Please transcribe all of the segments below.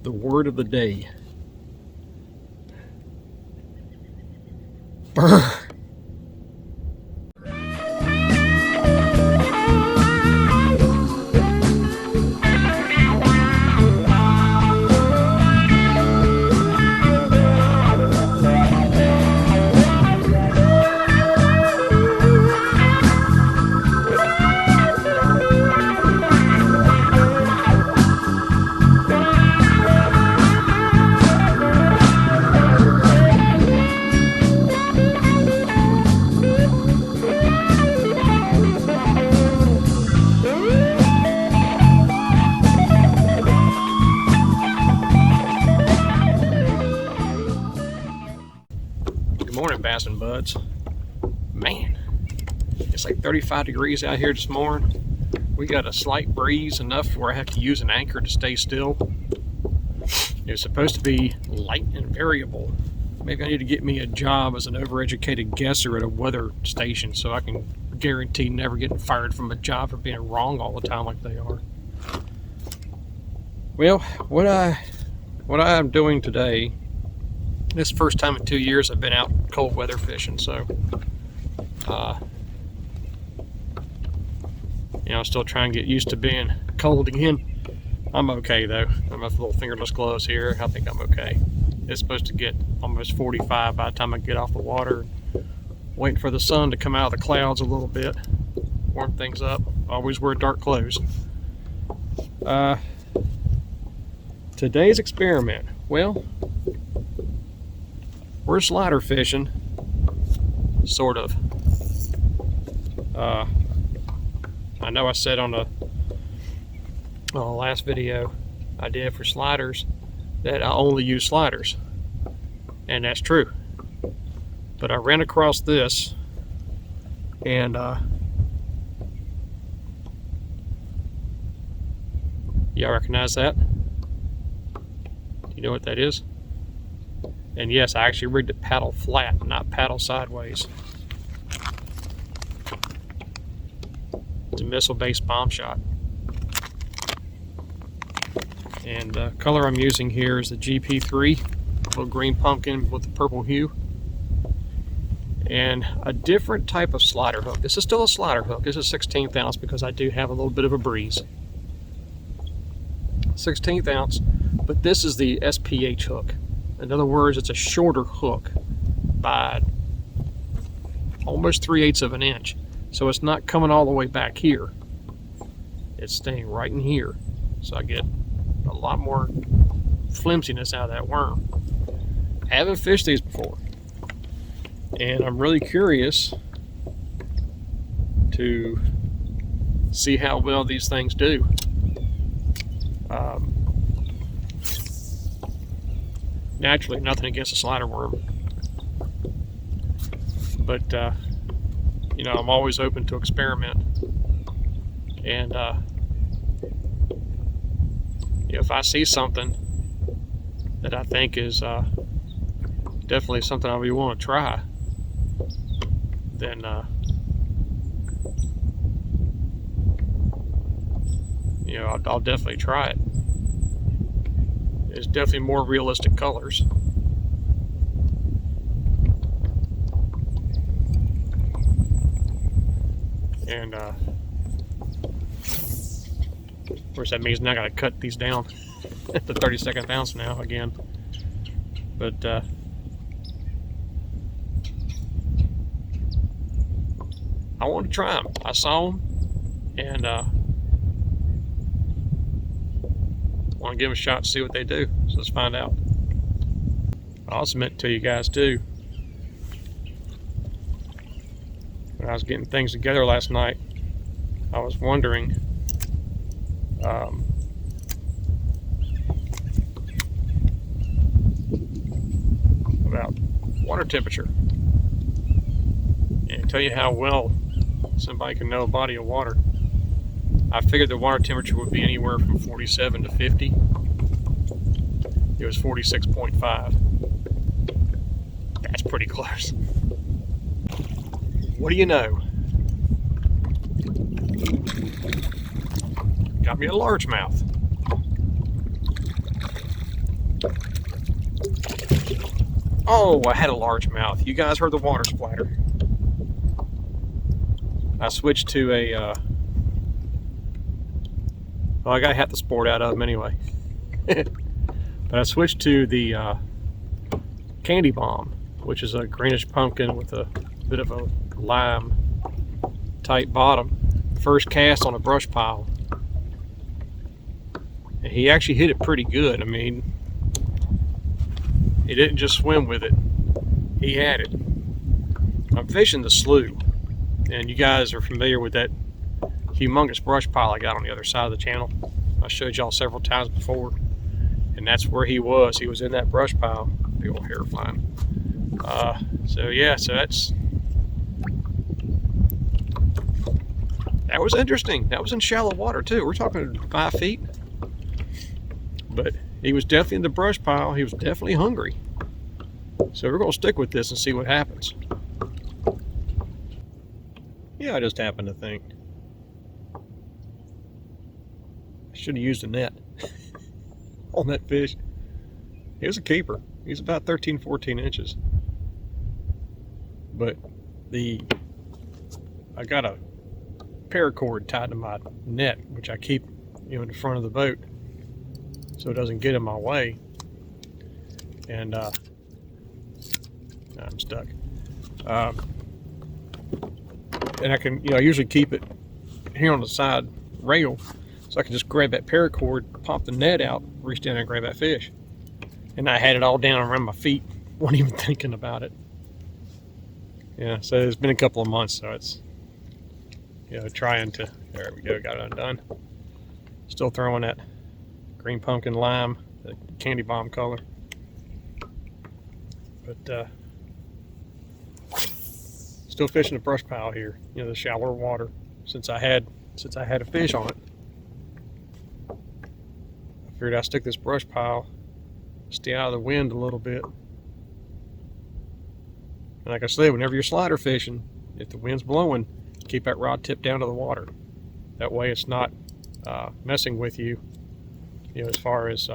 The word of the day. Brr. Good morning, Bassin buds. Man, it's like 35 degrees out here this morning. We got a slight breeze, enough where I have to use an anchor to stay still. It's supposed to be light and variable. Maybe I need to get me a job as an overeducated guesser at a weather station so I can guarantee never getting fired from a job for being wrong all the time like they are. Well, what I am doing today, this is the first time in 2 years I've been out cold weather fishing, so still trying to get used to being cold again. I'm okay though. I have my little fingerless gloves here. I think I'm okay. It's supposed to get almost 45 by the time I get off the water. Waiting for the sun to come out of the clouds a little bit, warm things up. Always wear dark clothes. Today's experiment. Well, we're slider fishing, sort of. I know I said on the last video I did for sliders that I only use sliders, and that's true. But I ran across this, and y'all recognize that? Do you know what that is? And yes, I actually rigged it paddle flat, not paddle sideways. It's a missile-based bomb shot. And the color I'm using here is the GP3, little green pumpkin with the purple hue. And a different type of slider hook. This is still a slider hook. This is 16th ounce because I do have a little bit of a breeze. 16th ounce, but this is the SPH hook. In other words, it's a shorter hook by almost 3/8 of an inch. So it's not coming all the way back here. It's staying right in here. So I get a lot more flimsiness out of that worm. I haven't fished these before. And I'm really curious to see how well these things do. Naturally, nothing against a slider worm, but I'm always open to experiment. And if I see something that I think is definitely something I really want to try, then I'll definitely try it. It's definitely more realistic colors. And of course that means now I gotta cut these down at the 32nd ounce now again. But I want to try them. I saw them, and want to give them a shot to see what they do. So let's find out. I also meant to tell you guys too, when I was getting things together last night, I was wondering about water temperature, and tell you how well somebody can know a body of water. I figured the water temperature would be anywhere from 47 to 50. It was 46.5. That's pretty close. What do you know? Got me a largemouth. Oh, I had a largemouth. You guys heard the water splatter. I switched to a, well, I gotta have the sport out of them anyway. But I switched to the candy bomb, which is a greenish pumpkin with a bit of a lime type bottom. First cast on a brush pile. And he actually hit it pretty good. I mean, he didn't just swim with it. He had it. I'm fishing the slough, and you guys are familiar with that humongous brush pile I got on the other side of the channel. I showed y'all several times before, and that's where he was. He was in that brush pile. Big old hair flying. So yeah, so that was interesting. That was in shallow water too. We're talking 5 feet. But he was definitely in the brush pile. He was definitely hungry. So we're going to stick with this and see what happens. Yeah, I just happened to think I should have used a net on that fish. He was a keeper. He's about 13, 14 inches. But I got a paracord tied to my net, which I keep, in the front of the boat, so it doesn't get in my way. And I'm stuck. And I can, I usually keep it here on the side rail, so I can just grab that paracord, pop the net out, reach down and grab that fish. And I had it all down around my feet, wasn't even thinking about it. Yeah, so it's been a couple of months, so it's, trying to, there we go, got it undone. Still throwing that green pumpkin lime, the candy bomb color. But still fishing the brush pile here, the shallower water, since I had a fish on it. I figured I'd stick this brush pile, stay out of the wind a little bit. And like I said, whenever you're slider fishing, if the wind's blowing, keep that rod tip down to the water. That way it's not messing with you, as far as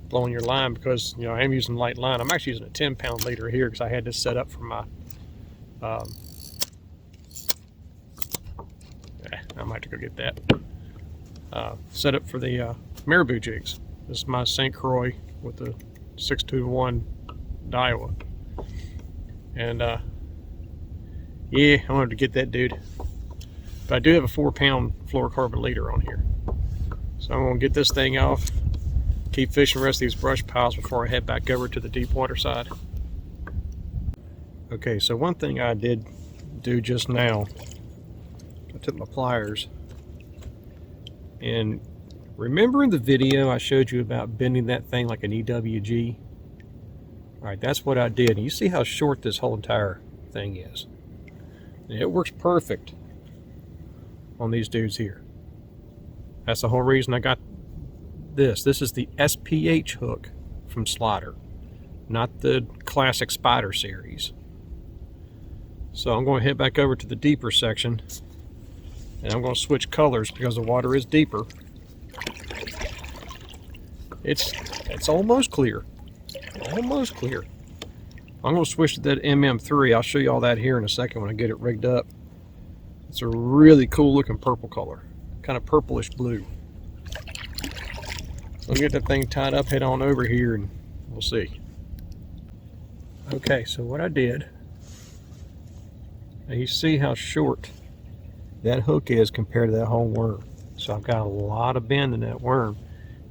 blowing your line, because, I am using light line. I'm actually using a 10-pound leader here because I had this set up for my, I might have to go get that. Set up for the marabou jigs. This is my St. Croix with the 6-2-1 Daiwa. And yeah, I wanted to get that dude. But I do have a 4-pound fluorocarbon leader on here. So I'm going to get this thing off, keep fishing the rest of these brush piles before I head back over to the deep water side. Okay, so one thing I did do just now, I took my pliers, and remember in the video I showed you about bending that thing like an EWG? Alright, that's what I did. And you see how short this whole entire thing is. And it works perfect on these dudes here. That's the whole reason I got this. This is the SPH hook from Slider, not the classic Spider series. So I'm going to head back over to the deeper section, and I'm going to switch colors because the water is deeper. It's almost clear. Almost clear. I'm going to switch to that MM3. I'll show you all that here in a second when I get it rigged up. It's a really cool looking purple color. Kind of purplish blue. So I'll get that thing tied up, head on over here, and we'll see. Okay, so what I did, now you see how short that hook is compared to that whole worm. So I've got a lot of bend in that worm.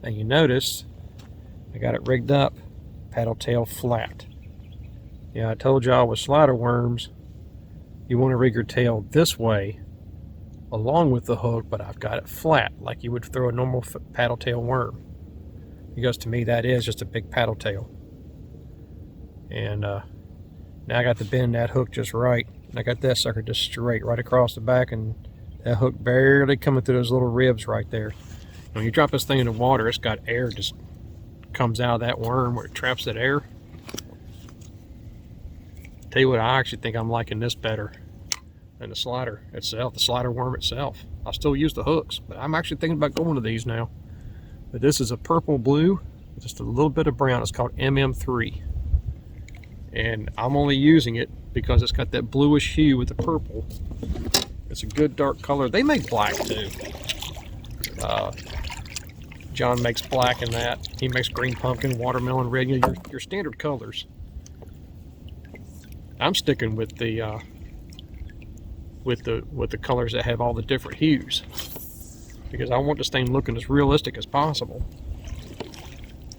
Now you notice I got it rigged up paddle tail flat. Yeah, I told y'all with slider worms you want to rig your tail this way along with the hook, but I've got it flat like you would throw a normal paddle tail worm, because to me that is just a big paddle tail. And now I got to bend that hook just right, and I got that sucker just straight right across the back, and that hook barely coming through those little ribs right there. When you drop this thing in the water, it's got air just comes out of that worm where it traps that air. Tell you what, I actually think I'm liking this better than the slider itself, the slider worm itself. I'll still use the hooks, but I'm actually thinking about going to these now. But this is a purple blue, just a little bit of brown. It's called MM3. And I'm only using it because it's got that bluish hue with the purple. It's a good dark color. They make black too. John makes black in that. He makes green pumpkin, watermelon, red, you know, your standard colors. I'm sticking with the colors that have all the different hues, because I want the stain looking as realistic as possible,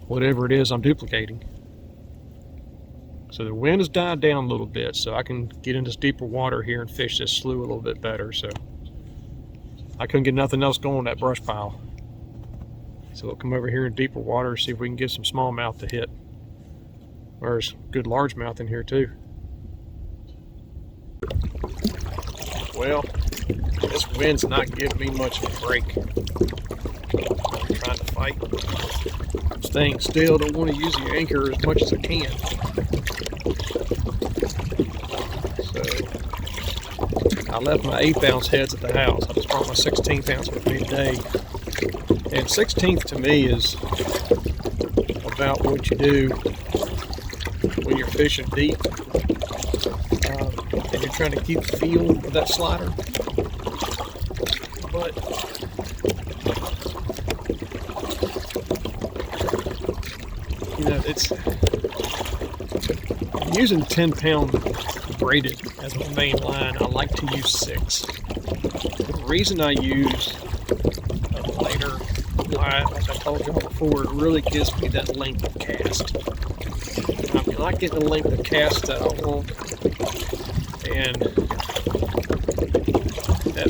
whatever it is I'm duplicating. So the wind has died down a little bit, so I can get into this deeper water here and fish this slough a little bit better. So I couldn't get nothing else going in that brush pile. So we'll come over here in deeper water and see if we can get some smallmouth to hit. There's good largemouth in here too. Well, this wind's not giving me much of a break. I'm trying to fight. I'm staying still, don't want to use the anchor as much as I can. So I left my 1/8 ounce heads at the house. I just brought my 16th ounce with me today. And 16th to me is about what you do when you're fishing deep. And you're trying to keep the feel of that slider. But you know, I'm using 10-pound braided as my main line. I like to use 6. The reason I use a lighter line, like I told y'all before, it really gives me that length of cast. I'm not getting the length of cast that I want, and that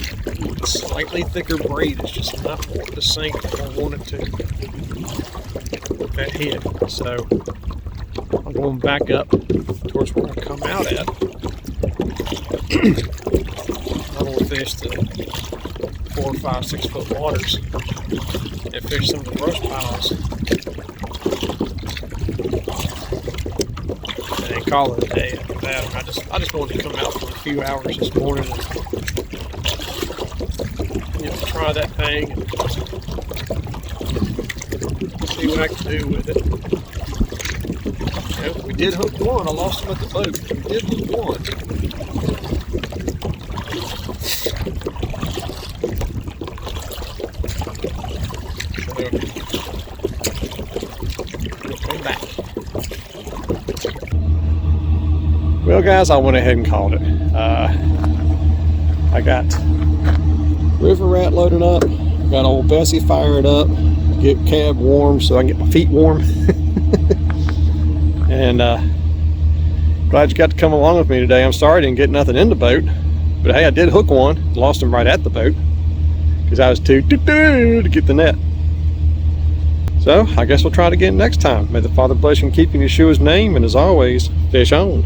slightly thicker braid is just not wanting to sink if I want it to with that head. So I'm going back up towards where I come out at. I want to fish the 4, 5, 6 foot waters and fish some of the brush piles and call it a day after that. I just wanted to come out for a few hours this morning and, you know, try that thing and see what I can do with it. You know, we did hook one. I lost him at the boat. We did hook one. Come back. Well, guys, I went ahead and called it. I got River Rat loaded up. I got old Bessie fired up. Get cab warm so I can get my feet warm. And glad you got to come along with me today. I'm sorry I didn't get nothing in the boat, but hey, I did hook one. Lost him right at the boat because I was too to get the net. So I guess we'll try it again next time. May the Father bless you and keep you in Yeshua's name, and as always, fish on.